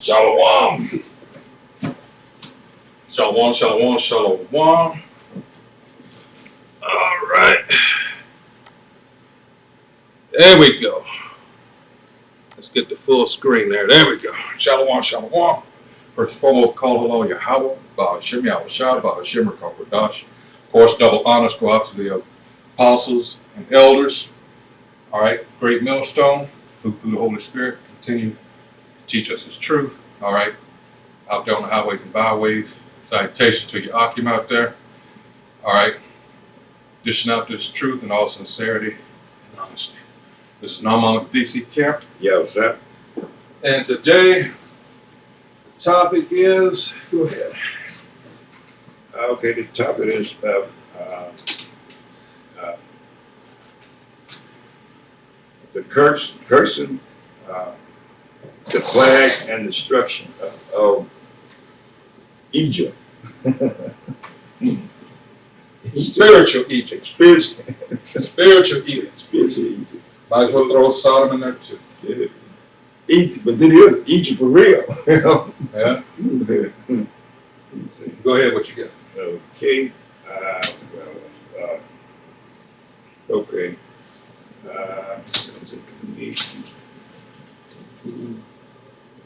Shalom. Shalom, shalom, shalom. All right. There we go. Let's get the full screen there. There we go. Shalom, shalom. First and foremost, call hello Yahweh, Bahashim Yahushua, Bahashim Rakakwadash. Of course, double honors go out to the apostles and elders. All right. Great millstone, who through the Holy Spirit continue to teach us his truth. All right. Out there on the highways and byways. Salutation to your Akim out there. All right. Dishing out this truth and all sincerity and honesty. This is Naman of DC Camp. Yeah, what's up? And today, the topic is, go ahead. Okay, the topic is about the cursing, the plague and destruction of Egypt. Spiritual Egypt. Spiritual Egypt. Spiritual Egypt. Might as well throw Sodom in there too. Egypt, but then it is Egypt for real. Yeah? Go ahead, what you got? Okay. Okay.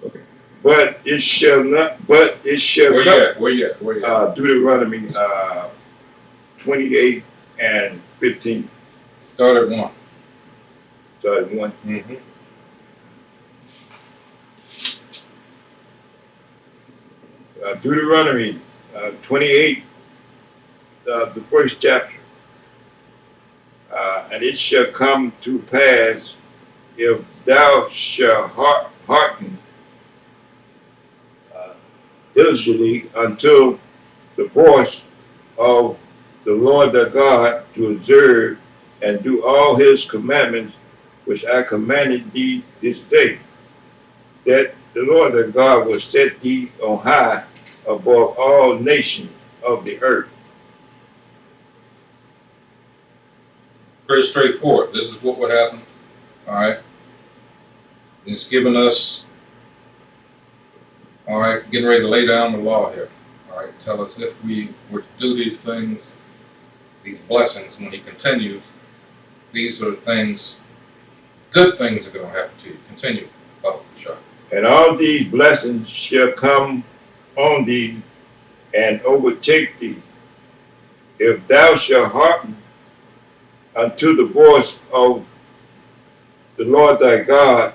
Okay. But it shall Where come. you at? Where you at? Where you at? Deuteronomy 28 and 15. Start at 1. Started one. Mm-hmm. Deuteronomy 28, the first chapter. And it shall come to pass, if thou shalt hearken diligently unto the voice of the Lord thy God, to observe and do all his commandments which I commanded thee this day, that the Lord thy God will set thee on high above all nations of the earth. Pretty straightforward. This is what would happen. All right. It's giving us, all right, getting ready to lay down the law here. All right. Tell us if we were to do these things, these blessings, when he continues, these are things, good things are going to happen to you. Continue. Oh, sure. And all these blessings shall come on thee and overtake thee, if thou shalt hearken unto the voice of the Lord thy God.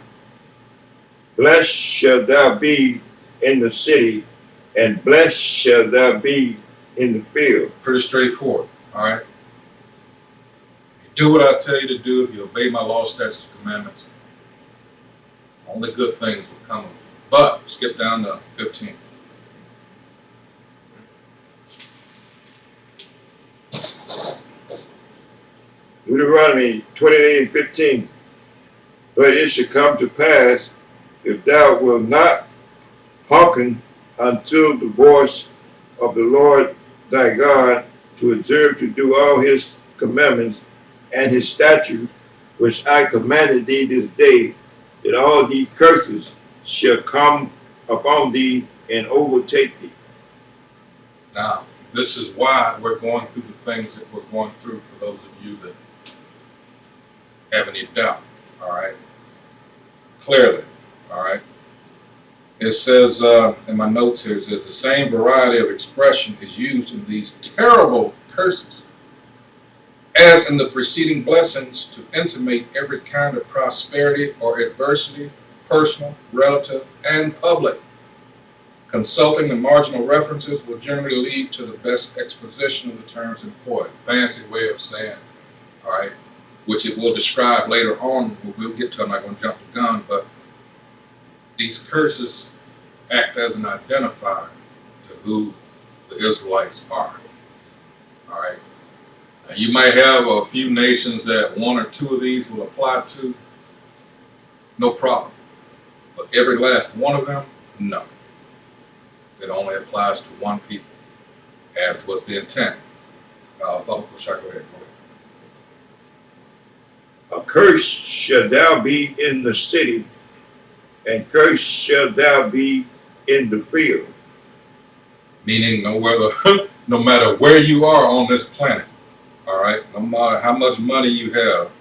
Blessed shall thou be in the city, and blessed shall thou be in the field. Pretty straightforward. All right. If you do what I tell you to do, if you obey my law, statutes, and commandments, only good things will come of it. But skip down to 15. Deuteronomy 28 and 15. But it shall come to pass, if thou wilt not hearken unto the voice of the Lord thy God, to observe to do all his commandments and his statutes, which I commanded thee this day, that all these curses shall come upon thee and overtake thee. Now, this is why we're going through the things that we're going through, for those of you that have any doubt. All right. Clearly. All right. It says in my notes here, it says the same variety of expression is used in these terrible curses as in the preceding blessings to intimate every kind of prosperity or adversity, personal, relative, and public. Consulting the marginal references will generally lead to the best exposition of the terms employed. Fancy way of saying, all right, which it will describe later on. We'll get to it. I'm not going to jump the gun, but these curses act as an identifier to who the Israelites are. All right. Now, you might have a few nations that one or two of these will apply to. No problem. But every last one of them, no. It only applies to one people, as was the intent. Go ahead. A curse shall thou be in the city, and cursed shall thou be in the field. Meaning no matter where you are on this planet, all right, no matter how much money you have,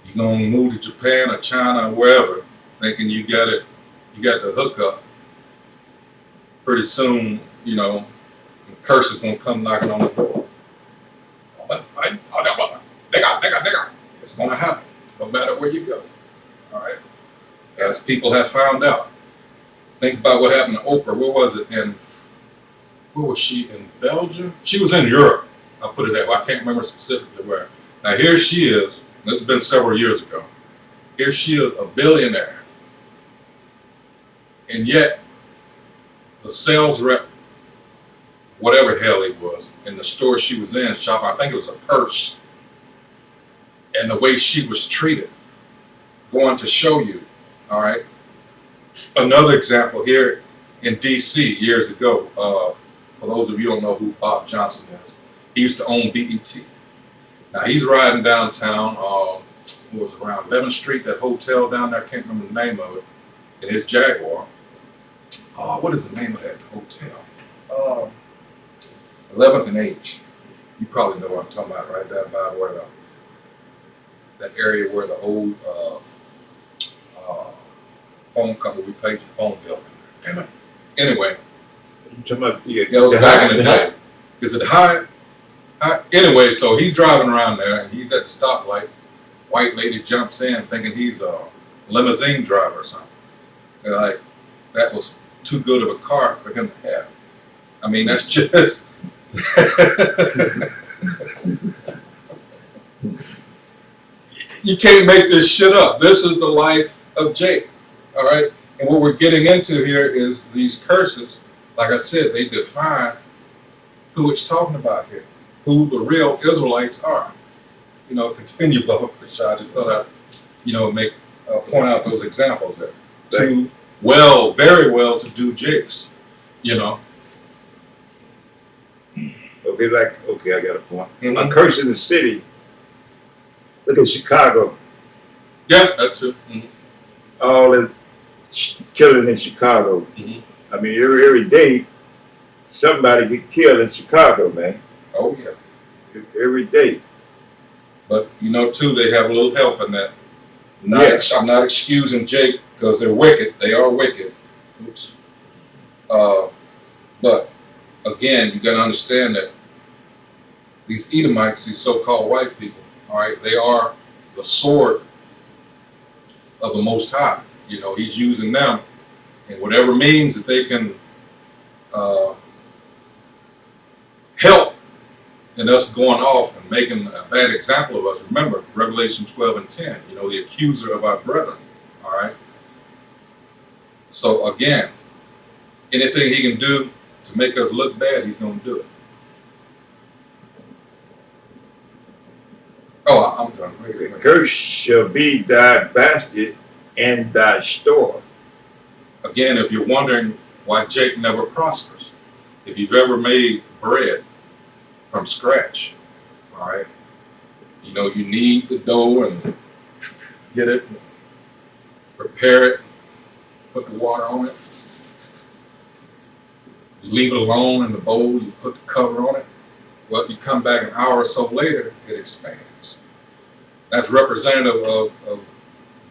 you're gonna move to Japan or China or wherever, thinking you got the hookup. Pretty soon, the curse is gonna come knocking on the door. Nigga. It's gonna happen, no matter where you go. All right. As people have found out. Think about what happened to Oprah. Where was it? Where was she? In Belgium? She was in Europe. I'll put it that way. I can't remember specifically where. Now here she is. This has been several years ago. Here she is, a billionaire. And yet, the sales rep, whatever the hell he was, in the store she was in, shopping, I think it was a purse, and the way she was treated, going to show you, all right? Another example here in D.C. years ago, for those of you who don't know who Bob Johnson is, he used to own BET. Now he's riding downtown, it was around 11th Street, that hotel down there, I can't remember the name of it, in his Jaguar. What is the name of that hotel? 11th and H. You probably know what I'm talking about, right down by where that area where the old phone company, we paid the phone bill. Damn it. Anyway. You talking about that was back in the day. Is it high? Anyway, so he's driving around there and he's at the stoplight. White lady jumps in thinking he's a limousine driver or something. They're like, that was too good of a car for him to have. I mean, that's just... You can't make this shit up. This is the life of Jake, all right? And what we're getting into here is these curses. Like I said, they define who it's talking about here, who the real Israelites are. Continue, Bubba Prashad. I just thought I'd, point out those examples there. Two very well-to-do Jakes, Okay, I got a point. Mm-hmm. I'm cursing the city. Look at Chicago. Yeah, that too. Mm-hmm. All the killing in Chicago. Mm-hmm. I mean, every day somebody get killed in Chicago, man. Oh yeah. Every day. But too, they have a little help in that. I'm not excusing Jake because they're wicked. They are wicked. Oops. But again, you got to understand that these Edomites, these so-called white people, all right, they are the sword of the Most High. He's using them in whatever means that they can help in us going off and making a bad example of us. Remember, Revelation 12 and 10, the accuser of our brethren, all right? So again, anything he can do to make us look bad, he's going to do it. Oh, I'm done. Wait. Curse shall be thy basket and thy store. Again, if you're wondering why Jake never prospers, if you've ever made bread from scratch, all right, you need the dough and get it, prepare it, put the water on it, you leave it alone in the bowl, you put the cover on it. Well, you come back an hour or so later, it expands. That's representative of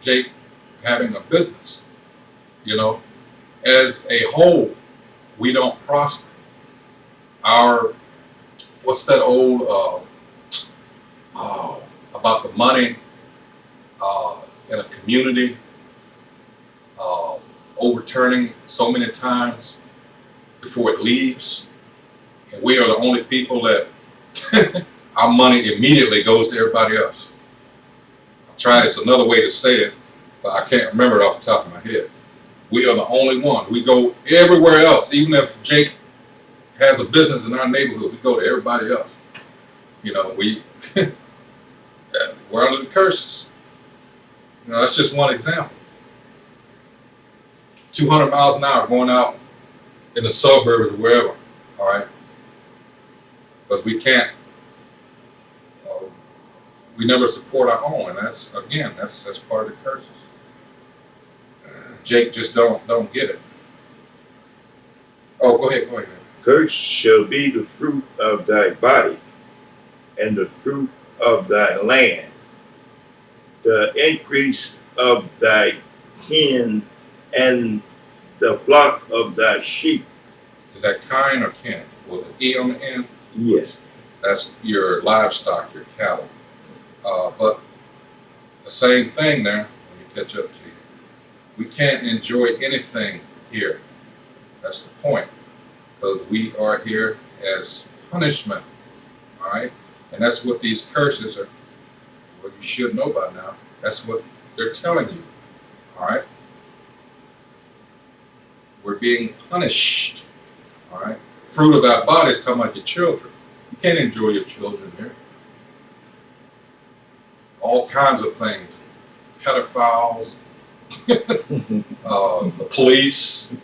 Jake having a business. As a whole, we don't prosper. What's that old, about the money in a community, overturning so many times before it leaves. And we are the only people that our money immediately goes to everybody else. I'll try this another way to say it, but I can't remember it off the top of my head. We are the only one. We go everywhere else. Even if Jake has a business in our neighborhood, we go to everybody else. We're under the curses. That's just one example. 200 miles an hour going out in the suburbs or wherever, all right? Because we can't, we never support our own, and that's part of the curses. Jake just don't get it. Oh, go ahead, go ahead. Cursed shall be the fruit of thy body, and the fruit of thy land, the increase of thy kin, and the flock of thy sheep. Is that kind or kin? With an E on the end? Yes. That's your livestock, your cattle. But the same thing there, let me catch up to you. We can't enjoy anything here. That's the point. Because we are here as punishment. All right? And that's what these curses are. Well, you should know by now. That's what they're telling you. All right? We're being punished. All right? Fruit of thy body is talking about your children. You can't enjoy your children here. All kinds of things. Pedophiles, the police,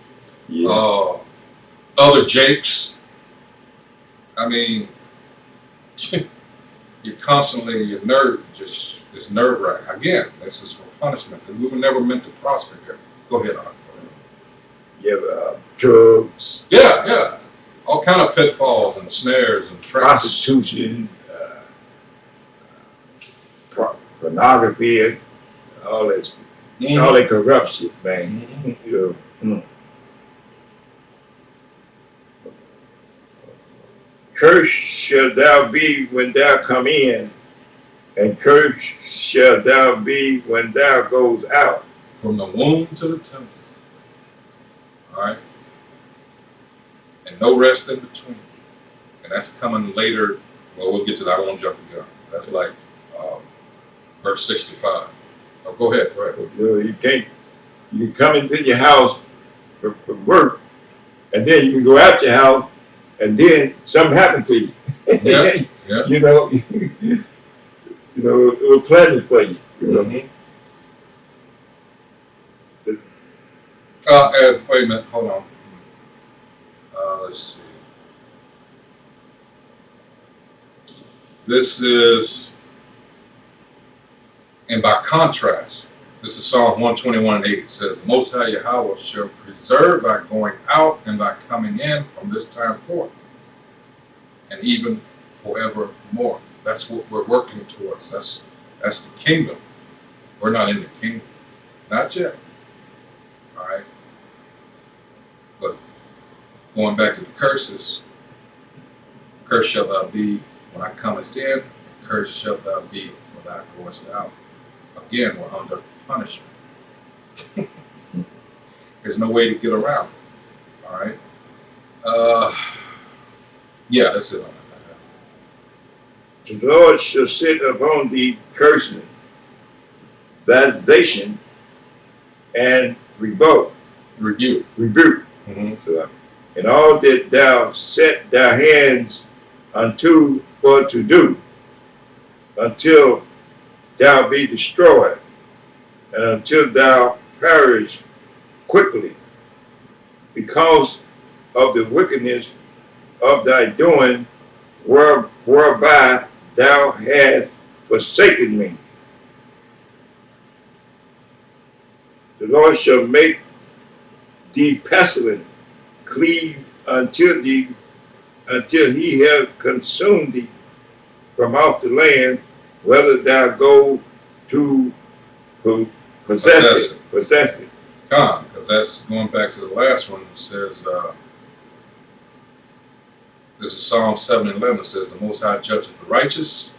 Yeah. other Jakes. I mean, you're constantly, your nerve just is nerve wracking. Again, this is for punishment. We were never meant to prosper here. Go ahead, Art. You have drugs, Yeah, yeah. All kind of pitfalls and snares and traps. prostitution, pornography, and all that, all that corruption, man. Mhm. You know, Cursed shall thou be when thou come in, and cursed shall thou be when thou goes out. From the womb to the temple. All right? And no rest in between. And that's coming later. Well, we'll get to that. I don't want to jump the gun. That's like verse 65. Oh, go ahead. Go ahead. You know, you can't, you come into your house for work, and then you can go out your house, and then something happened to you. Yeah, yeah. You know, it was pleasant for you. You know? Mhm. Wait a minute. Hold on. Let's see. This is, and by contrast, this is Psalm 121:8. It says, Most High Yahweh shall preserve thy going out and thy coming in from this time forth, and even forevermore. That's what we're working towards. That's the kingdom. We're not in the kingdom. Not yet. All right. But going back to the curses, cursed shalt thou be when I comest in, cursed shalt thou be when thou goest out. Again, we're under punishment. There's no way to get around it. All right. Yeah, that's it on that. The Lord shall sit upon thee cursing, vexation, and rebuke. Rebuke. Mm-hmm. So, and all that thou set thy hands unto for to do, until thou be destroyed, and until thou perish quickly, because of the wickedness of thy doing, whereby thou hast forsaken me. The Lord shall make thee pestilent, cleave until thee, until he have consumed thee from off the land, whether thou go to possess it. Come, because that's going back to the last one. It says, this is Psalm 7:11. It says, The Most High judges the righteous,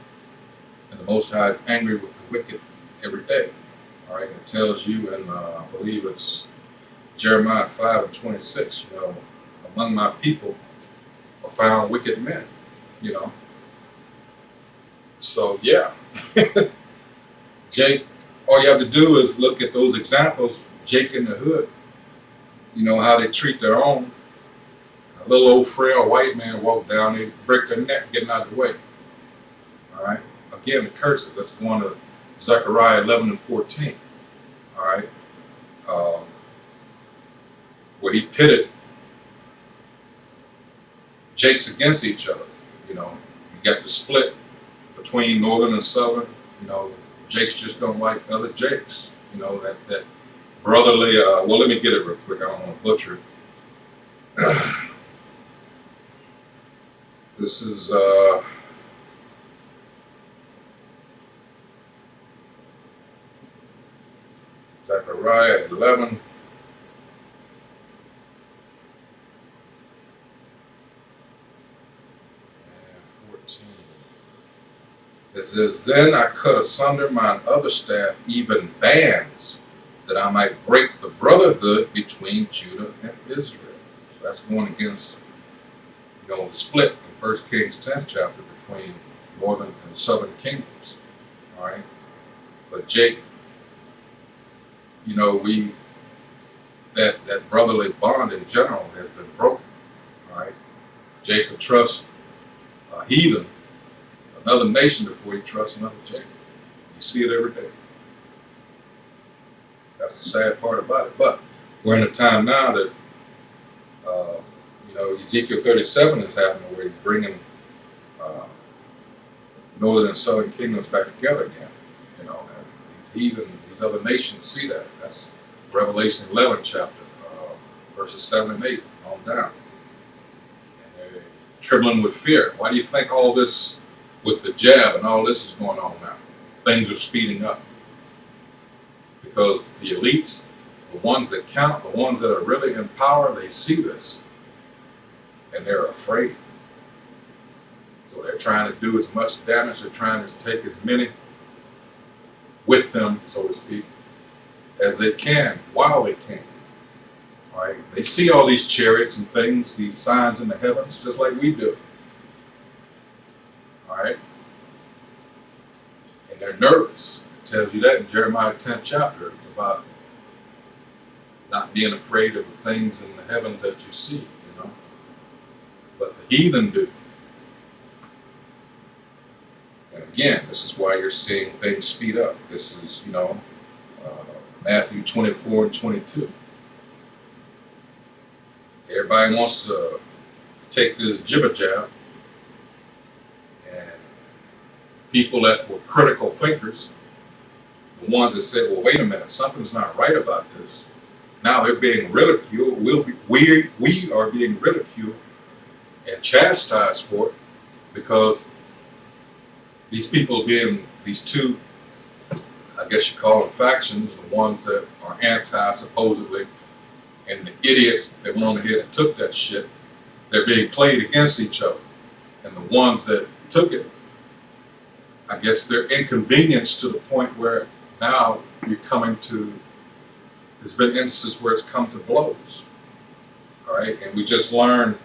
and the Most High is angry with the wicked every day. All right, it tells you, and I believe it's Jeremiah 5:26. You know, among my people are found wicked men. You know, so yeah, Jake. All you have to do is look at those examples. Jake in the hood. You know how they treat their own. A little old frail white man walk down, they break their neck getting out of the way. All right. Again, the curses. That's going to Zechariah 11:14. All right. Where he pitted Jakes against each other. You know, you got the split between northern and southern. You know, Jakes just don't like other Jakes. You know, that brotherly, well, let me get it real quick. I don't want to butcher it. This is Zechariah 11. And 14. It says, Then I cut asunder mine other staff, even bands, that I might break the brotherhood between Judah and Israel. So that's going against, the split in 1 Kings 10th chapter between northern and southern kingdoms. All right. But Jake, that brotherly bond in general has been broken. All right. Jacob trusts a heathen, another nation, before he trusts another Jacob. You see it every day. That's the sad part about it. But we're in a time now that, Ezekiel 37 is happening, where he's bringing northern and southern kingdoms back together again. And these heathen, these other nations see that. That's Revelation 11 chapter, verses 7 and 8 on down. And they're trembling with fear. Why do you think all this, with the jab and all this, is going on now? Things are speeding up. Because the elites, the ones that count, the ones that are really in power, they see this. And they're afraid. So they're trying to do as much damage, they're trying to take as many with them, so to speak, as they can, while they can. All right? They see all these chariots and things, these signs in the heavens, just like we do. All right? And they're nervous. It tells you that in Jeremiah 10th chapter, about not being afraid of the things in the heavens that you see, But the heathen do. And again, this is why you're seeing things speed up. This is, Matthew 24 and 22. Everybody wants to take this jibber jab, and people that were critical thinkers, the ones that said, well, wait a minute, something's not right about this. Now they're being ridiculed. We are being ridiculed and chastised for it, because these people being these two, I guess you call them factions, the ones that are anti supposedly, and the idiots that went on ahead and took that shit, they're being played against each other. And the ones that took it, I guess they're inconvenienced to the point where now you're coming to, there's been instances where it's come to blows. All right, and we just learned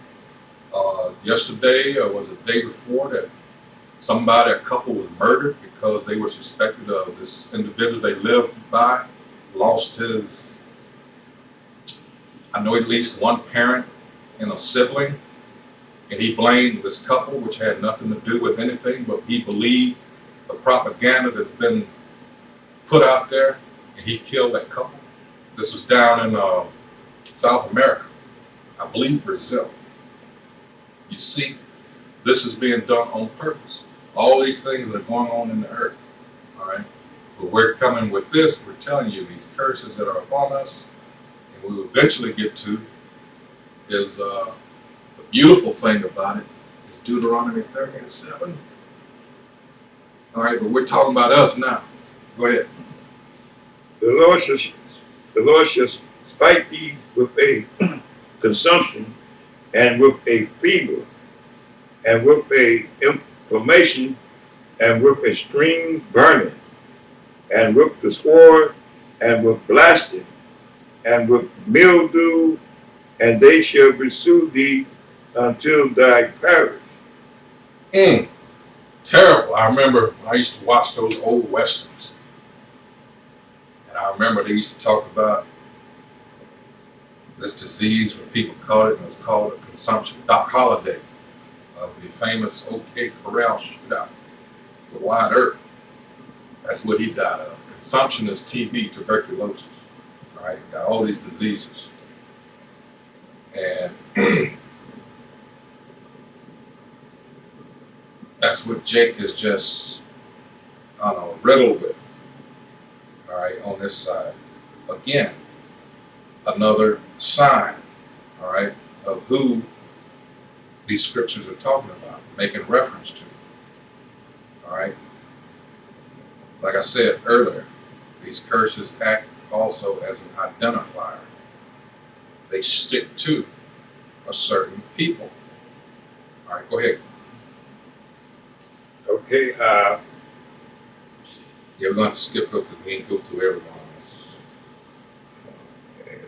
yesterday, or was it the day before, that a couple was murdered because they were suspected of, this individual they lived by lost his, I know, at least one parent and a sibling, and he blamed this couple, which had nothing to do with anything, but he believed the propaganda that's been put out there, and he killed that couple. This was down in South America, I believe Brazil. You see, this is being done on purpose. All these things that are going on in the earth, all right? But we're coming with this, we're telling you these curses that are upon us, and we will eventually get to is, the beautiful thing about it is Deuteronomy 30 and 7. All right, but we're talking about us now. Go ahead. The Lord shall spite thee with a consumption, and with a fever, and with a inflammation, and with extreme burning, and with the sword, and with blasting, and with mildew, and they shall pursue thee until thou perish. Terrible. I remember when I used to watch those old westerns, and I remember they used to talk about this disease, when people caught it, and it was called a consumption. Doc Holliday of the famous OK Corral shootout, the Wide Earth, that's what he died of. Consumption is TB, tuberculosis. All right, got all these diseases. And that's what Jake is just, riddled with, all right, on this side. Again, another sign, all right, of who these scriptures are talking about, making reference to. All right. Like I said earlier, these curses act also as an identifier. They stick to a certain people. All right, go ahead. Okay, Yeah, we're going to have to skip through because we ain't go through everyone. okay.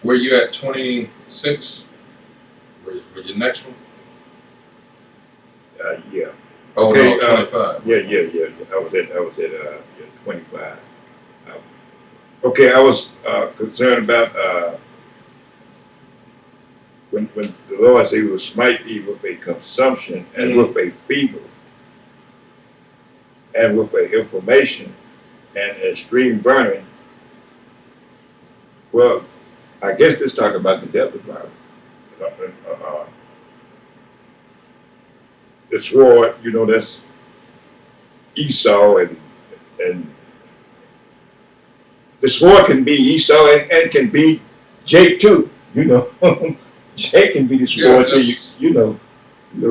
Where you at 26? Where's your next one? Yeah. Oh, Okay, no, 25. Yeah. I was at 25. Okay, I was concerned about when the Lord said He will smite thee with a consumption and with a fever and with a inflammation and extreme burning. Well, I guess this talking about the death of Bible. The sword, that's Esau, and the sword can be Esau and can be Jake too. Jake can be the sword to you.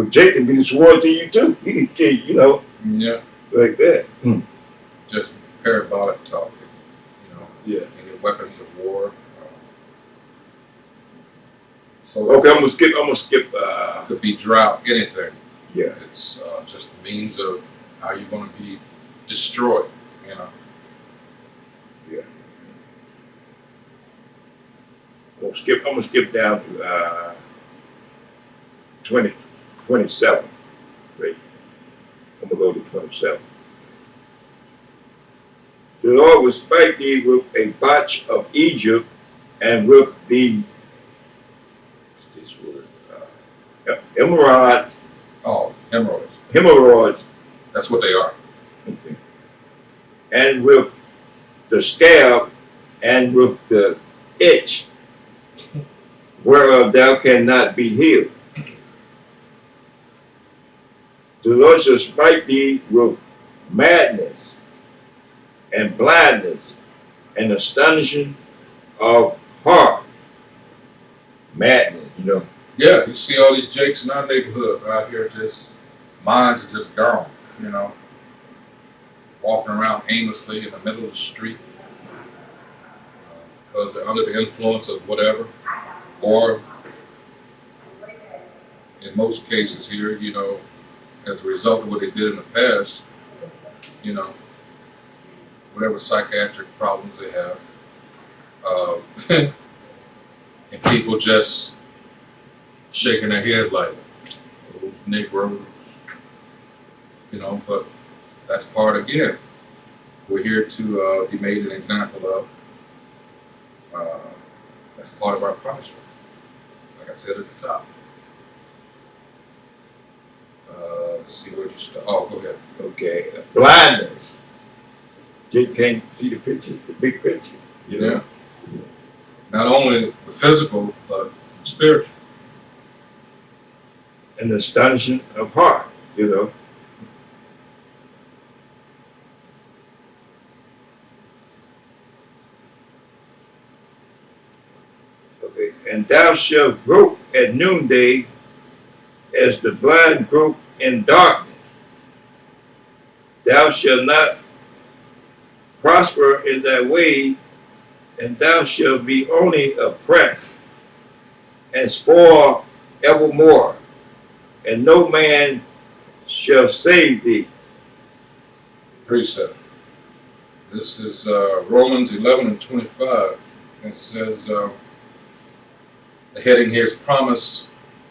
Jake can be the sword to you too. He can kill Yeah, like that. just parabolic talk. Yeah. Any weapons of war. So Okay, I'm gonna skip. could be drought, anything. Yeah. It's just a means of how you're going to be destroyed. Yeah. I'm gonna skip down to 27. Right. I'm gonna go to 27. The Lord will smite thee with a botch of Egypt and with the what's this word? Hemorrhoids. Oh, hemorrhoids. Hemorrhoids. That's what they are. Okay. And with the scab and with the itch, whereof thou cannot be healed. The Lord shall smite thee with madness and blindness and astonishing of heart. Madness. Yeah, you see all these jakes in our neighborhood out here, just minds are just gone. Walking around aimlessly in the middle of the street because they're under the influence of whatever, or in most cases here, as a result of what they did in the past, you know, whatever psychiatric problems they have, and people just shaking their heads like those Negroes, but that's part again. We're here to be made an example of. That's part of our punishment, like I said at the top. Let's see where you start. Oh, go ahead. Okay. Blindness. You can't see the picture, the big picture. Yeah. Not only the physical, but spiritual. And astonishing of heart. Okay. And thou shalt grope at noonday as the blind grope in darkness. Thou shalt not prosper in thy way, and thou shalt be only oppressed and spoil evermore, and no man shall save thee. Precept. This is Romans 11:25. It says, the heading here is promise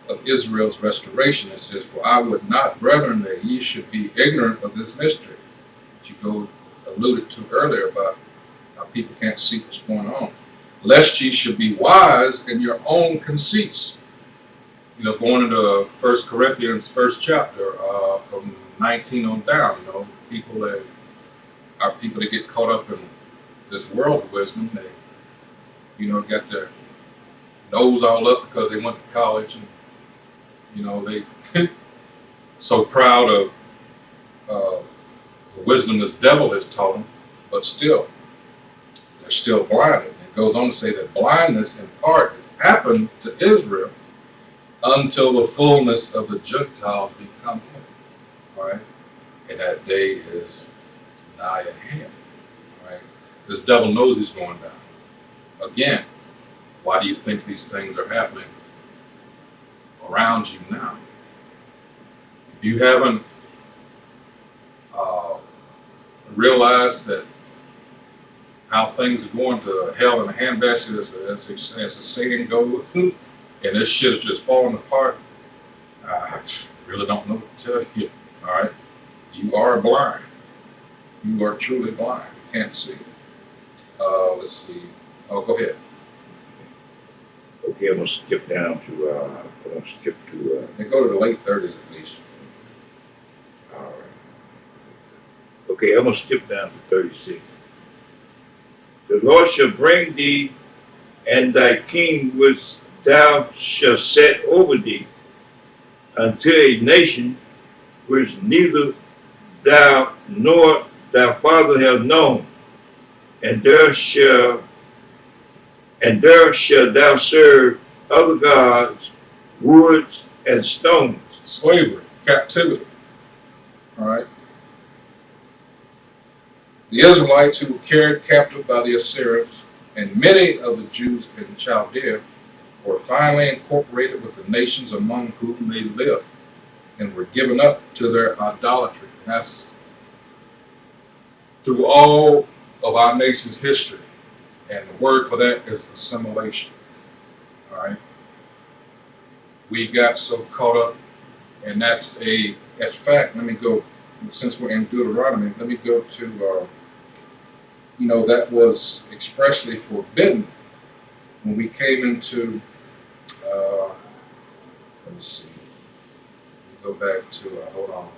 of Israel's restoration. It says, for I would not, brethren, that ye should be ignorant of this mystery, that you alluded to earlier about how people can't see what's going on, lest ye should be wise in your own conceits. Going into 1 Corinthians, first chapter, from 19 on down, people that get caught up in this world's wisdom. They, got their nose all up because they went to college, and they so proud of the wisdom this devil has taught them, but still, they're still blinded. It goes on to say that blindness in part has happened to Israel until the fullness of the Gentiles become him. Right? And that day is nigh at hand. Right? This devil knows he's going down. Again, why do you think these things are happening around you now? If you haven't realized that how things are going to hell in a handbasket, as the saying goes, and this shit is just falling apart, I really don't know what to tell you. All right, you are blind. You are truly blind. You can't see. Let's see. Oh, go ahead. Okay, I'm gonna skip down to. I'm gonna skip to. They go to the late 30s at least. All right. Okay, I'm gonna skip down to 36. The Lord shall bring thee and thy king which thou shalt set over thee unto a nation which neither thou nor thy father have known, and there shall thou serve other gods, woods and stones. Slavery, captivity. All right. The Israelites who were carried captive by the Assyrians and many of the Jews in Chaldea were finally incorporated with the nations among whom they lived and were given up to their idolatry. And that's through all of our nation's history. And the word for that is assimilation. All right. We got so caught up, and that's a fact. Let me go, since we're in Deuteronomy, let me go to, that was expressly forbidden when we came into, let me see, go back to, hold on.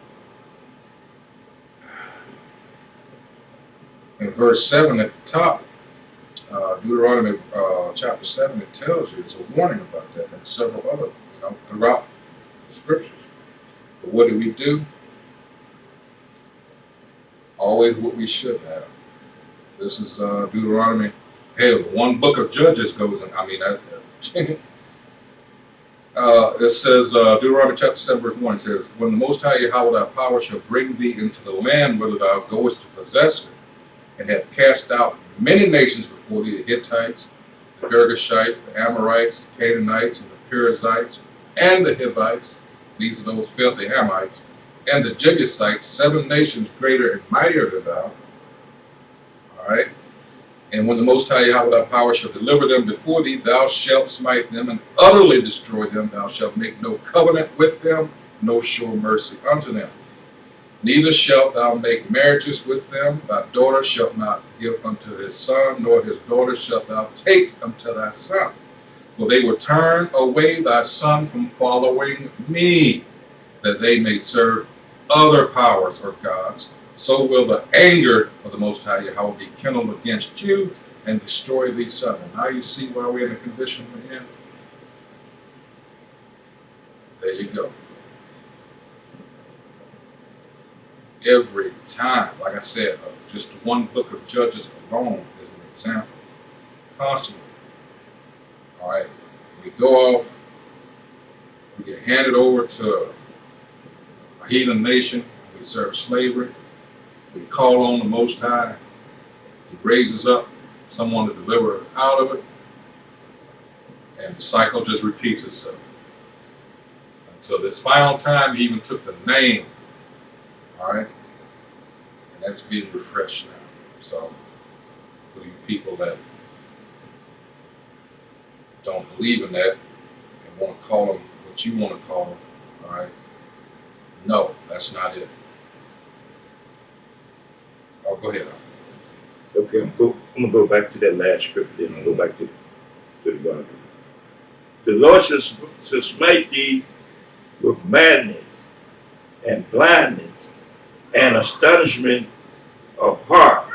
In verse 7 at the top, Deuteronomy chapter 7, it tells you, it's a warning about that, and several other, throughout the scriptures. But what do we do? Always what we should have. This is Deuteronomy. Hell, one book of Judges goes in. It says, Deuteronomy chapter 7, verse 1, it says, when the Most High Yahweh thy power shall bring thee into the land whither thou goest to possess it, and have cast out many nations before thee, the Hittites, the Girgashites, the Amorites, the Canaanites, and the Perizzites, and the Hivites, these are those filthy Hamites, and the Jebusites, 7 nations greater and mightier than thou. All right. And when the Most High Yahweh thy power shall deliver them before thee, thou shalt smite them and utterly destroy them. Thou shalt make no covenant with them, no sure mercy unto them. Neither shalt thou make marriages with them. Thy daughter shalt not give unto his son, nor his daughter shalt thou take unto thy son. For they will turn away thy son from following me, that they may serve other powers or gods. So will the anger of the Most High Yahweh be kindled against you and destroy thee suddenly. Now you see why we're in the condition we're in. There you go. Every time, like I said, just one book of Judges alone is an example. Constantly. All right. We go off, we get handed over to a heathen nation, we serve slavery, we call on the Most High, He raises up someone to deliver us out of it, and the cycle just repeats itself. Until this final time, He even took the name. All right? And that's being refreshed now. So, for you people that don't believe in that and want to call them what you want to call them, all right? No, that's not it. Oh, go ahead. Okay, I'm gonna go back to that last scripture. Then I'll go back to the Bible. The Lord shall smite thee with madness and blindness and astonishment of heart.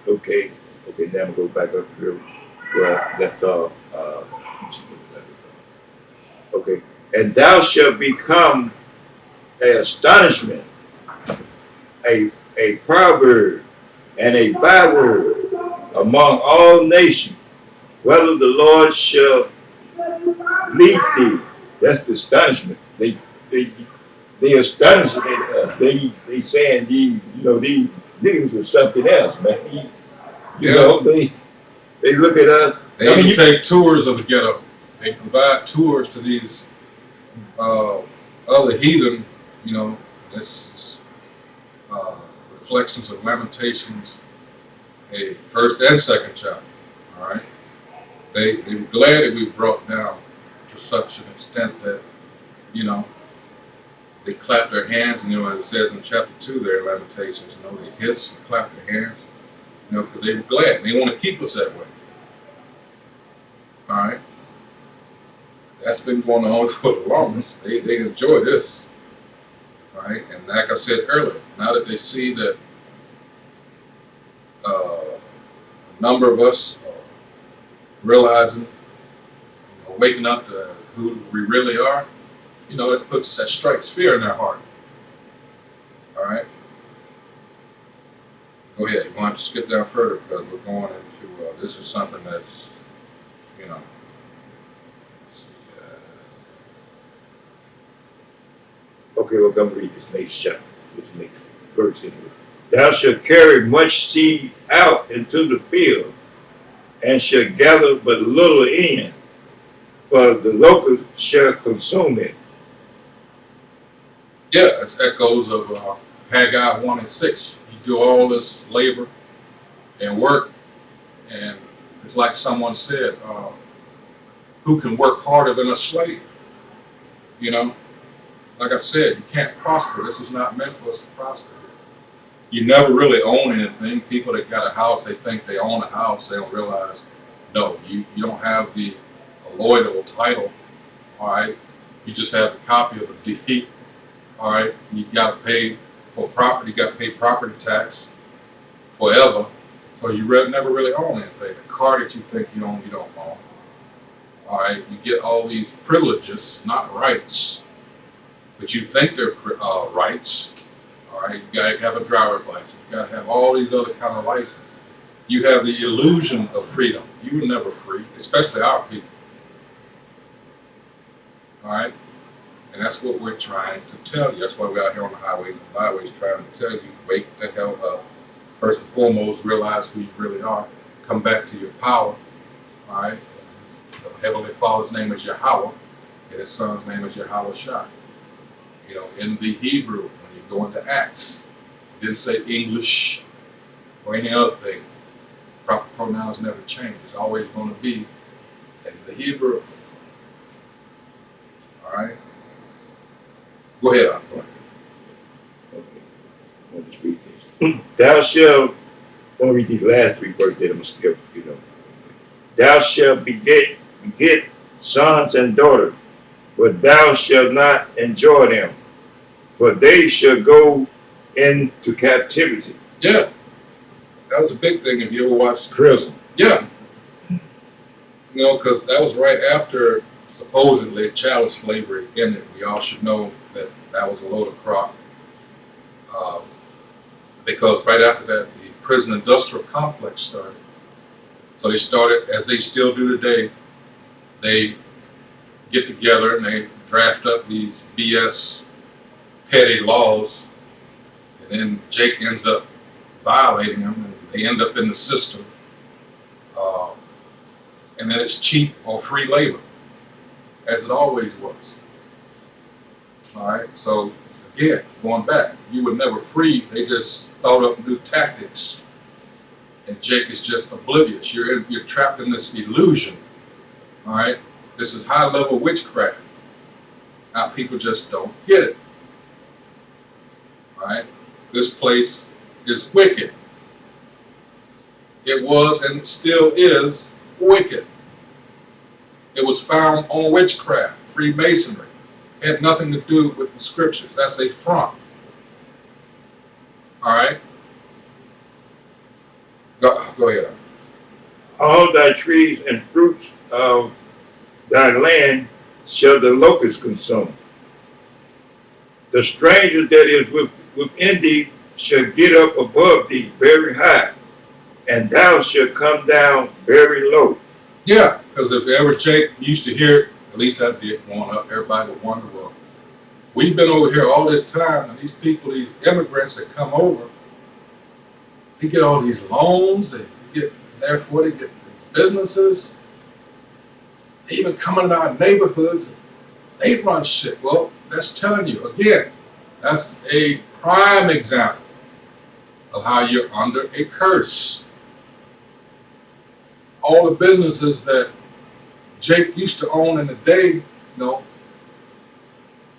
Okay. Now I'm gonna go back up here. Well, that's okay. And thou shalt become an astonishment, a a proverb and a byword among all nations, whether the Lord shall lead thee. That's the astonishment. They they astonishing us. They saying these niggas are something else, man. They look at us. They even take tours of the ghetto. They provide tours to these other heathen, this is Reflections of Lamentations, a first and second chapter. All right. They were glad that we brought down to such an extent that, they clap their hands, and it says in chapter 2 there in Lamentations, they hiss and clap their hands, because they were glad. They want to keep us that way. All right. That's been going on for the longest. They enjoy this. All right. And like I said earlier, now that they see that a number of us are realizing, waking up to who we really are, that strikes fear in their heart. All right. Go ahead. You're going to have to skip down further because we're going into, this is something that's, Okay, well, I'm going to read this next chapter, this next verse anyway. Thou shalt carry much seed out into the field, and shall gather but little in, for the locust shall consume it. Yeah, that's echoes of Haggai 1 and 6. You do all this labor and work, and it's like someone said, who can work harder than a slave? Like I said, you can't prosper. This is not meant for us to prosper. You never really own anything. People that got a house, they think they own a house. They don't realize, no, you don't have the allodial title. All right, you just have a copy of a deed. All right, you got to pay for property. You got to pay property tax forever. So you never really own anything. A car that you think you own, you don't own. All right, you get all these privileges, not rights, but you think they're rights. All right, you gotta have a driver's license. You gotta have all these other kind of licenses. You have the illusion of freedom. You were never free, especially our people. All right, and that's what we're trying to tell you. That's why we're out here on the highways and byways trying to tell you, wake the hell up. First and foremost, realize who you really are. Come back to your power. All right, the Heavenly Father's name is Yahweh, and His Son's name is Yahweh Shai. In the Hebrew, when you go into Acts, it didn't say English or any other thing. Proper pronouns never change. It's always going to be in the Hebrew. All right? Go ahead, Uncle. Okay, I'll just read this. Thou shalt, I'm going to read these last 3 verses that I'm going to skip, Thou shalt beget sons and daughters, but thou shalt not enjoy them, for they shall go into captivity. Yeah, that was a big thing if you ever watched Prison. Yeah. Because that was right after supposedly chattel slavery ended. We all should know that that was a load of crock. Because right after that, the prison industrial complex started. So they started, as they still do today, they get together and they draft up these BS petty laws, and then Jake ends up violating them, and they end up in the system, and then it's cheap or free labor, as it always was. All right, so again, going back, you were never free. They just thought up new tactics, and Jake is just oblivious. You're trapped in this illusion. All right. This is high-level witchcraft. Now people just don't get it. All right? This place is wicked. It was and still is wicked. It was found on witchcraft, Freemasonry. It had nothing to do with the scriptures. That's a front. All right? Go ahead. All thy trees and fruits of thy land shall the locust consume. The stranger that is within thee shall get up above thee very high, and thou shalt come down very low. Yeah, because if ever Jake used to hear it, at least I did growing up, everybody would wonder, well, we've been over here all this time, and these people, these immigrants that come over, they get all these loans, and therefore they get these businesses. They even come in our neighborhoods, they run shit. Well, that's telling you, again, that's a prime example of how you're under a curse. All the businesses that Jake used to own in the day,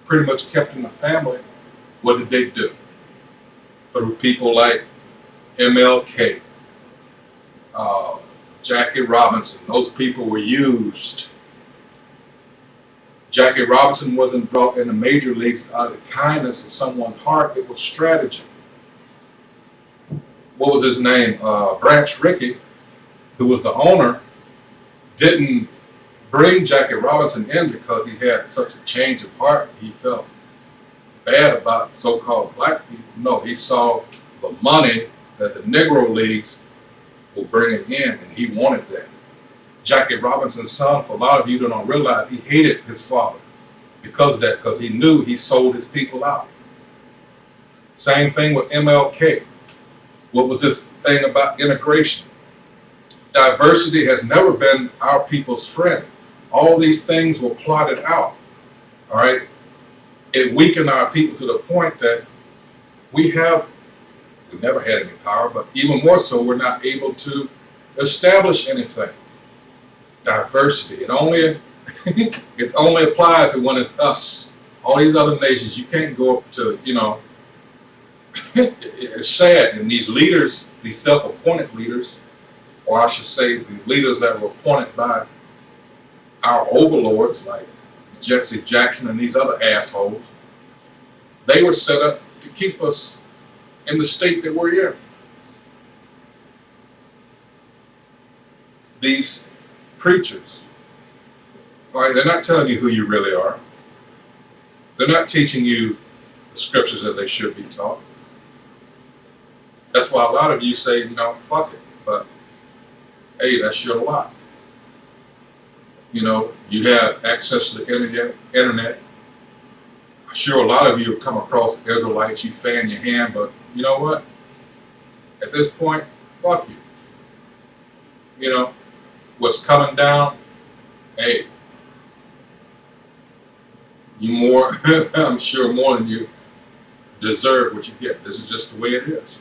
pretty much kept in the family. What did they do? Through people like MLK, Jackie Robinson, those people were used. Jackie Robinson wasn't brought in the major leagues out of the kindness of someone's heart, it was strategy. What was his name? Branch Rickey, who was the owner, didn't bring Jackie Robinson in because he had such a change of heart. He felt bad about so-called black people. No, he saw the money that the Negro Leagues were bringing in, and he wanted that. Jackie Robinson's son, for a lot of you that don't realize, he hated his father because of that, because he knew he sold his people out. Same thing with MLK. What was this thing about integration? Diversity has never been our people's friend. All these things were plotted out, all right? It weakened our people to the point that we never had any power, but even more so, we're not able to establish anything. Diversity, it's only applied to when it's us. All these other nations, you can't go up to, it's sad, and these leaders, these self-appointed leaders, or I should say the leaders that were appointed by our overlords like Jesse Jackson and these other assholes, they were set up to keep us in the state that we're in. These preachers, all right, they're not telling you who you really are. They're not teaching you the scriptures as they should be taught. That's why a lot of you say, fuck it, but hey, that's your lot. You have access to the internet. I'm sure a lot of you have come across Israelites, you fan your hand, but you know what? At this point, fuck you. What's coming down, hey, you more, I'm sure more than you deserve what you get. This is just the way it is.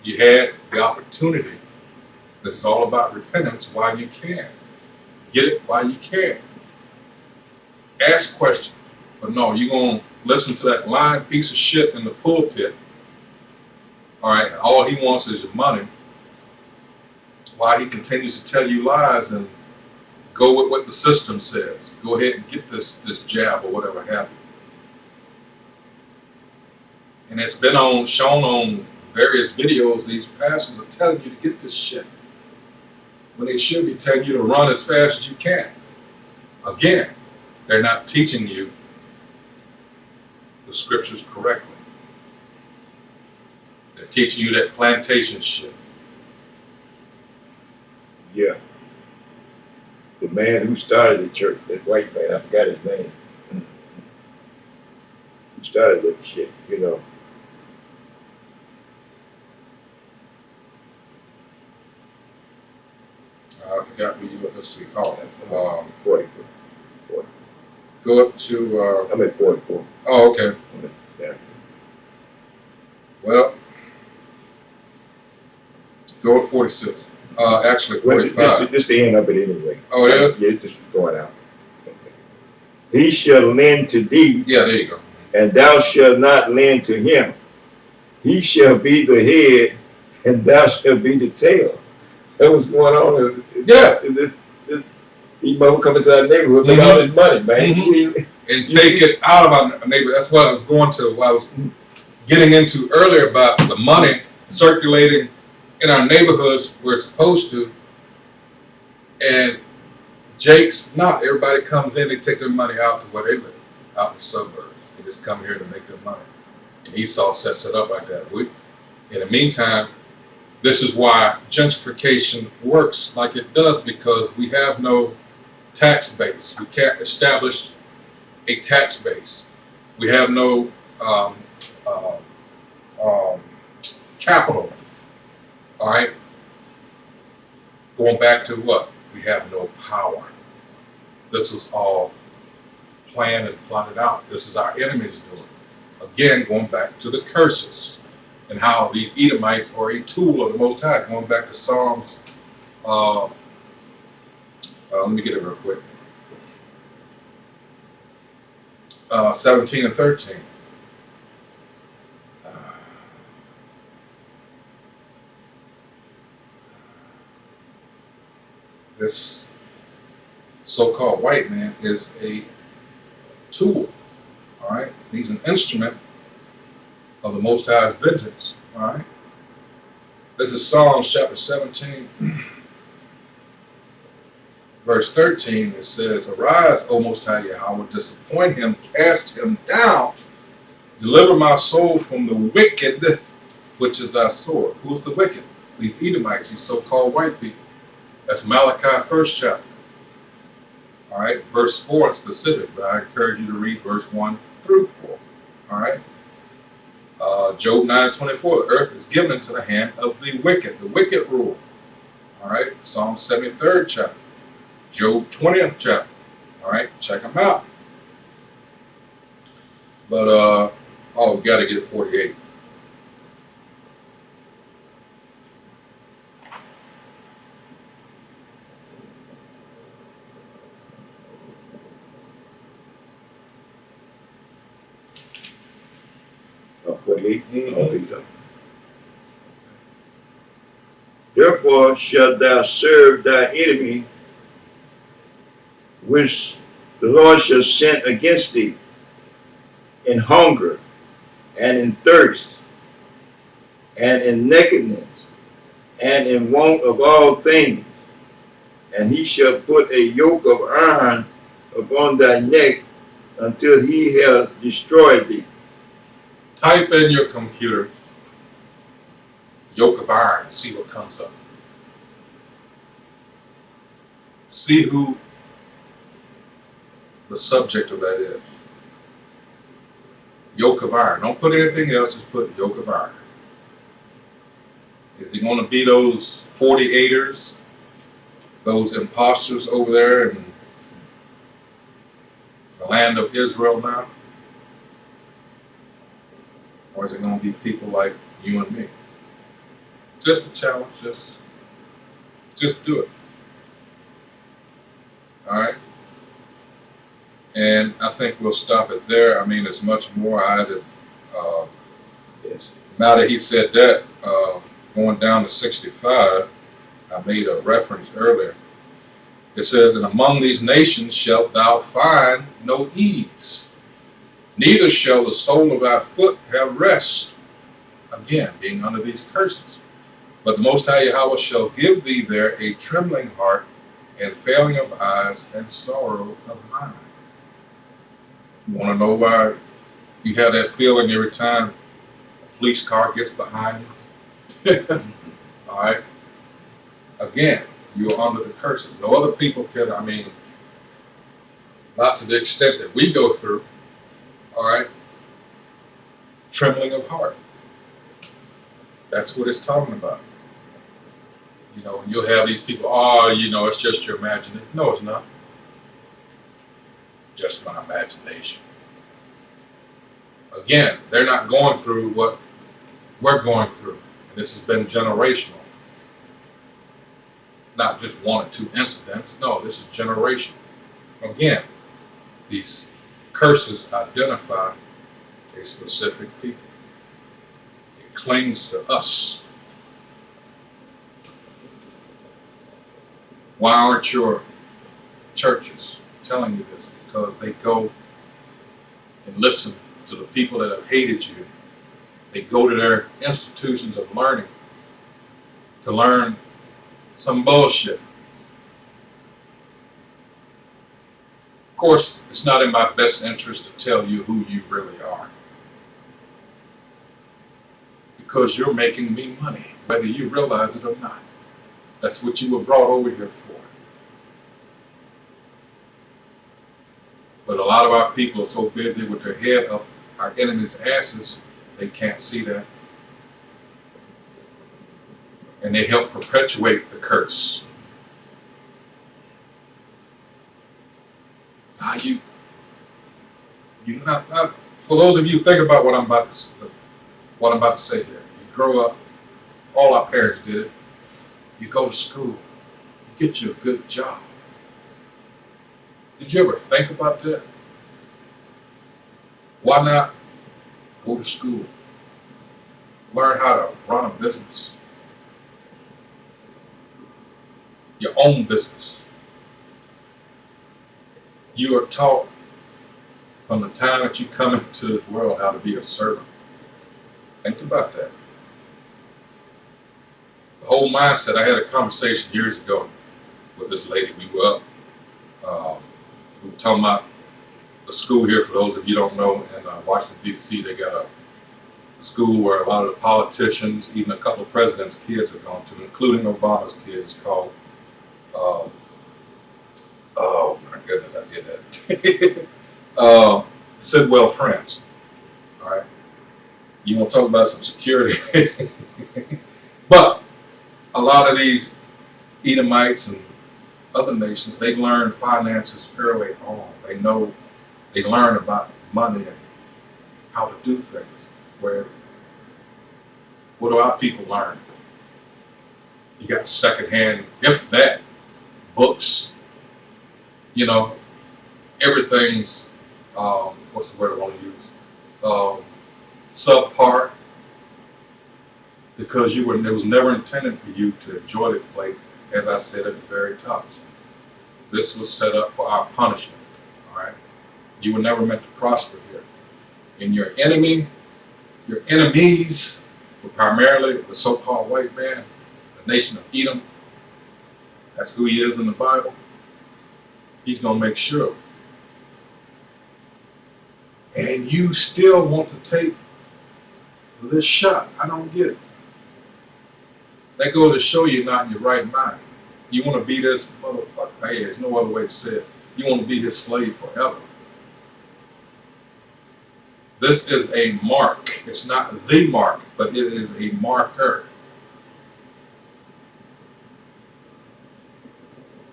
You had the opportunity. This is all about repentance while you can. Get it while you can. Ask questions. But no, you're going to listen to that lying piece of shit in the pulpit. All right, all he wants is your money. While he continues to tell you lies and go with what the system says. Go ahead and get this jab or whatever have you. And it's been shown on various videos, these pastors are telling you to get this shit, when they should be telling you to run as fast as you can. Again, they're not teaching you the scriptures correctly. They're teaching you that plantation shit. Yeah. The man who started the church, that white man, I forgot his name. Who started that shit, I forgot who you were, let's see. Oh, 44. go up to, I'm at 44. oh, okay. Yeah. Well, go with 46. Actually, 45. Just to end up it anyway. Oh, it is? Yeah, it's just going out. He shall lend to thee, Yeah, there you go. and thou shalt not lend to him. He shall be the head, and thou shalt be the tail. That's what's going on. Yeah. These mother coming to our neighborhood with all this money, man. And take it out of our neighbor. That's what I was going to, what I was getting into earlier about the money circulating in our neighborhoods we're supposed to. And Jake's not. Everybody comes in, they take their money out to where they live, out in the suburbs. They just come here to make their money. And Esau sets it up like that. In the meantime, this is why gentrification works like it does, because we have no tax base. We can't establish a tax base. We have no um, uh, um, capital. All right. Going back to what? We have no power. This was all planned and plotted out. This is our enemies doing. Again, going back to the curses and how these Edomites are a tool of the Most High. Going back to Psalms, let me get it real quick. 17 and 13. This so-called white man is a tool, all right? He's an instrument of the Most High's vengeance, all right? This is Psalms chapter 17, verse 13. It says, "Arise, O Most High Yahweh, disappoint him, cast him down, deliver my soul from the wicked, which is thy sword." Who's the wicked? These Edomites, these so-called white people. That's Malachi 1st chapter. All right, verse 4 in specific, but I encourage you to read verse 1 through 4. All right. Job 9:24, the earth is given into the hand of the wicked rule. All right, Psalm 73rd chapter, Job 20th chapter. All right, check them out. But, oh, we got to get 48. Oh, 48. Okay, so. Therefore shalt thou serve thy enemy, which the Lord shall send against thee, in hunger, and in thirst, and in nakedness, and in want of all things. And he shall put a yoke of iron upon thy neck until he have destroyed thee. Type in your computer, yoke of iron, and see what comes up. See who the subject of that is. Yoke of iron. Don't put anything else, just put yoke of iron. Is he going to be those 48ers, those imposters over there in the land of Israel now? Or is it going to be people like you and me? Just a challenge, just do it. All right? And I think we'll stop it there. I mean, there's much more I did. Yes. Now that he said that, going down to 65, I made a reference earlier. It says, "And among these nations shalt thou find no ease, neither shall the sole of thy foot have rest." Again, being under these curses. "But the Most High Yahweh shall give thee there a trembling heart, and failing of eyes, and sorrow of mind." You want to know why you have that feeling every time a police car gets behind you? All right. Again, you're under the curses. No other people can, I mean, not to the extent that we go through. All right. Trembling of heart. That's what it's talking about. You know, you'll have these people, oh, you know, it's just your imagination. No, it's not. Just my imagination. Again, they're not going through what we're going through. And this has been generational. Not just one or two incidents. No, this is generational. Again, these curses identify a specific people. It clings to us. Why aren't your churches telling you this? Because they go and listen to the people that have hated you. They go to their institutions of learning to learn some bullshit. Of course, it's not in my best interest to tell you who you really are, because you're making me money, whether you realize it or not. That's what you were brought over here for. But a lot of our people are so busy with their head up our enemies' asses, they can't see that. And they help perpetuate the curse. Now you not, for those of you think about what I'm about to say here. You grow up, all our parents did it. You go to school, you get you a good job. Did you ever think about that? Why not go to school? Learn how to run a business. Your own business. You are taught from the time that you come into the world how to be a servant. Think about that. The whole mindset, I had a conversation years ago with this lady. We were up, we were talking about the school here. For those of you who don't know, in Washington, D.C., they got a school where a lot of the politicians, even a couple of presidents' kids have gone to, including Obama's kids. It's called, oh my goodness, I did that. Sidwell Friends. All right. You want to talk about some security? But a lot of these Edomites and other nations, they learn finances early on. They learn about money and how to do things. Whereas, what do our people learn? You got secondhand, if that, books, you know, everything's, what's the word I want to use? Subpar. Because it was never intended for you to enjoy this place, as I said at the very top. This was set up for our punishment, all right? You were never meant to prosper here. And your enemies were primarily the so-called white man, the nation of Edom. That's who he is in the Bible. He's going to make sure. And you still want to take this shot. I don't get it. That goes to show you're not in your right mind. You want to be this motherfucker. Hey, there's no other way to say it. You want to be his slave forever. This is a mark. It's not the mark, but it is a marker.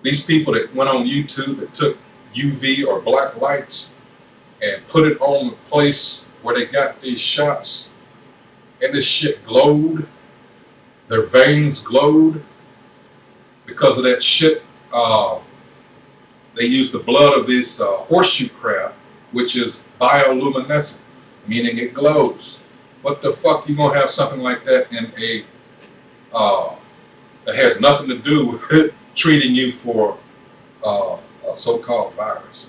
These people that went on YouTube that took UV or black lights and put it on the place where they got these shots, and this shit glowed. Their veins glowed because of that shit. They used the blood of this horseshoe crab, which is bioluminescent, meaning it glows. What the fuck you gonna have something like that in a that has nothing to do with treating you for a so-called virus?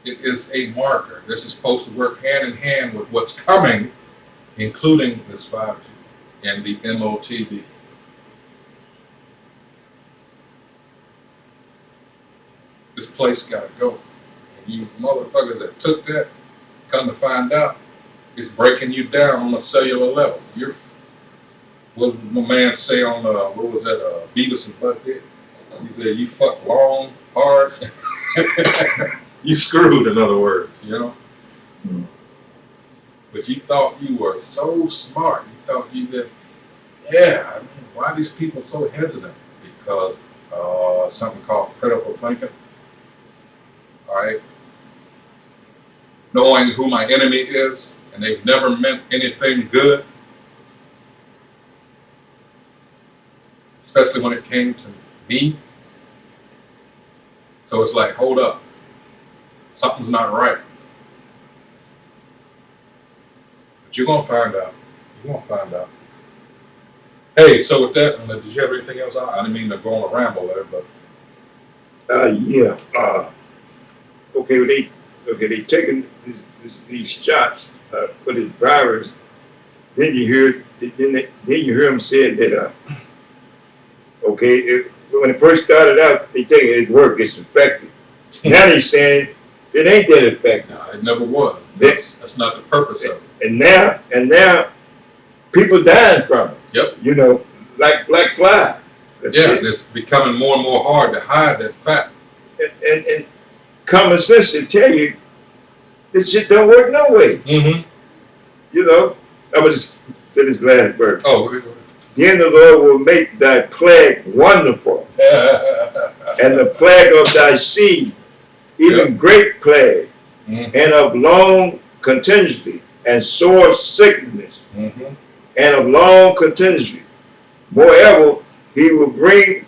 It is a marker. This is supposed to work hand in hand with what's coming, including this 5G and the MOTV. This place gotta go. And you motherfuckers that took that, come to find out, it's breaking you down on a cellular level. What did my man say on, what was that, Beavis and Butthead? He said, you fuck long, hard. You screwed, in other words, you know? But you thought you were so smart. You thought you did. Yeah, I mean, why are these people so hesitant? Because something called critical thinking. All right. Knowing who my enemy is, and they've never meant anything good. Especially when it came to me. So it's like, hold up. Something's not right. But you're going to find out. You're going to find out. Hey, so with that, did you have anything else? I didn't mean to go on a ramble there, but. Yeah. They taking these shots for the virus. Then you hear them say that when it first started out, they take it work, it's effective. Now they're saying it ain't that effective. No, it never was. That's not the purpose of it. And now people dying from it. Yep. You know, like flies. That's Yeah, it. it's becoming more and more hard to hide that fact. And common sense will tell you this shit don't work no way. Mm-hmm. You know, I'm gonna just say this last verse. Oh, go Then the Lord will make thy plague wonderful, ahead. and the plague of thy seed, even great plague, Mm-hmm. and of long continuity, and sore sickness, Mm-hmm. and of long continuity. Moreover, he will bring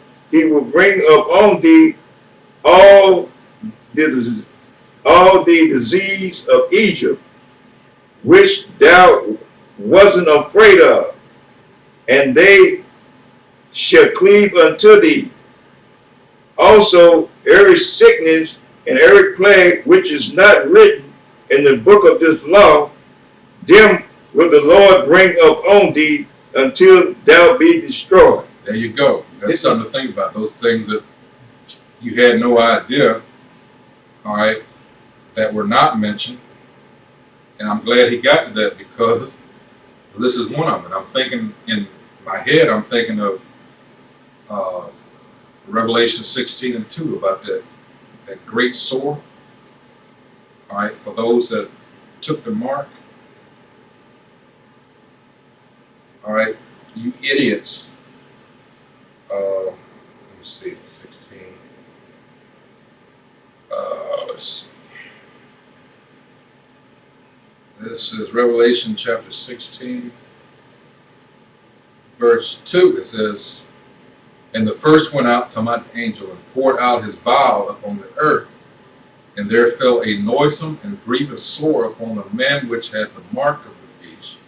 upon thee all the disease of Egypt, which thou wasn't afraid of, and they shall cleave unto thee. Also, every sickness and every plague which is not written in the book of this law, them will the Lord bring upon thee until thou be destroyed. There you go. That's something to think about. Those things that you had no idea, all right, that were not mentioned. And I'm glad he got to that because this is one of them. And I'm thinking in my head, I'm thinking of Revelation 16:2 about that great sword. All right, for those that took the mark. All right, you idiots. Let me see, 16. Let's see. This is Revelation chapter 16, verse 2. It says, "And the first went out to my angel and poured out his vial upon the earth. And there fell a noisome and grievous sore upon the men which had the mark of the beast,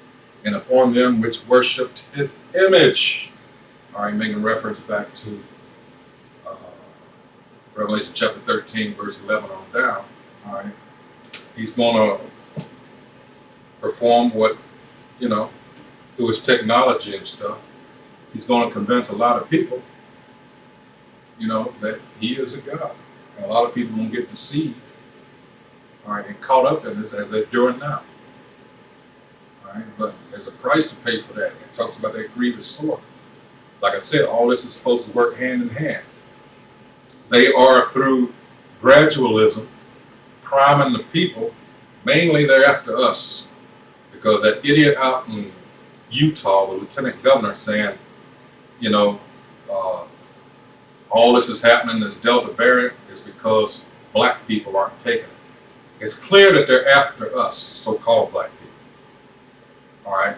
and upon them which worshipped his image." All right, making reference back to Revelation chapter 13, verse 11 on down. All right, he's going to perform what, through his technology and stuff. He's going to convince a lot of people, that he is a God. And a lot of people won't get deceived, all right, and caught up in this as they're doing now. All right, but there's a price to pay for that. It talks about that grievous sore. Like I said, all this is supposed to work hand in hand. They are through gradualism priming the people. Mainly they're after us because that idiot out in Utah, the lieutenant governor, saying, all this is happening, this Delta variant, is because black people aren't taking it. It's clear that they're after us, so-called black people. All right?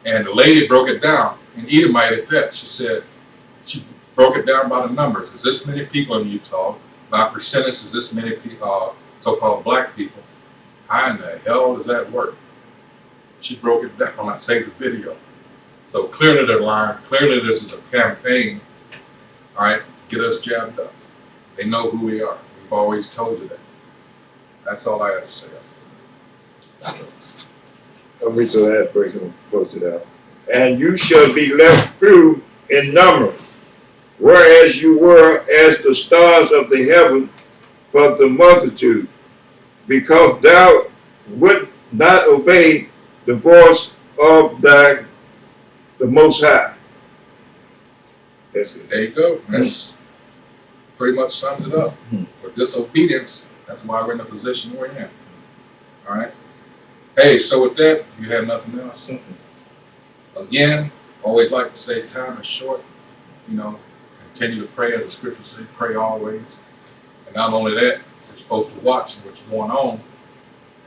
And the lady broke it down, and Edomite at that. She broke it down by the numbers. Is this many people in Utah? By percentage, is this many so-called black people? How in the hell does that work? She broke it down. I saved the video. So clearly they're lying. Clearly this is a campaign, all right, to get us jabbed up. They know who we are. We've always told you that. That's all I have to say. I'll read the last verse and close it out. And you shall be left few in number, whereas you were as the stars of the heaven for the multitude, because thou would not obey the voice of the Most High. That's it. There you go. That's pretty much sums it up. For disobedience, that's why we're in the position we're in. All right. Hey, so with that, you have nothing else? Again, always like to say time is short. Continue to pray, as the scriptures say, pray always. And not only that, we're supposed to watch what's going on.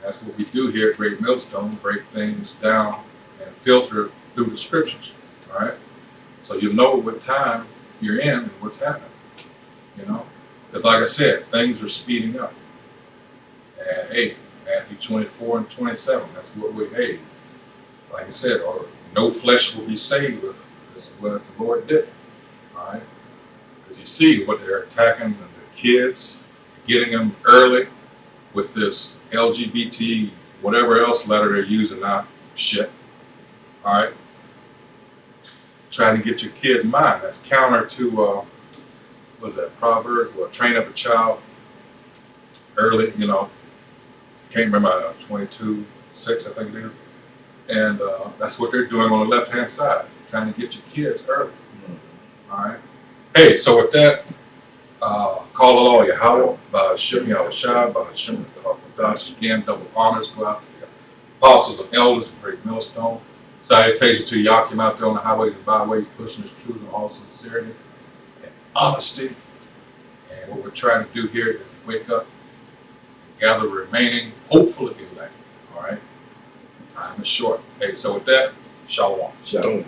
That's what we do here at Great Millstone, break things down and filter through the scriptures. All right. So you'll know what time you're in and what's happening. Because like I said, things are speeding up. And hey, Matthew 24 and 27, that's what like I said, or no flesh will be saved with. This is what the Lord did. All right. Because you see what they're attacking the kids, getting them early with this LGBT, whatever else letter they're using now, shit. All right. Trying to get your kid's mind. That's counter to, what's that, Proverbs? Well, train up a child early, can't remember, 22:6, I think it is. And that's what they're doing on the left-hand side, trying to get your kids early. All right. Hey, so with that, call a lawyer. Howard, by Shimmy Al-Shah, by Shimmy Al-Qadash, again, double honors go out to the apostles and elders of Great Millstone. Salutations to Yakim out there on the highways and byways, pushing this truth in all sincerity and honesty. And what we're trying to do here is wake up and gather remaining, hopefully elect. All right. Time is short. Hey, so with that, shalom. Shalom.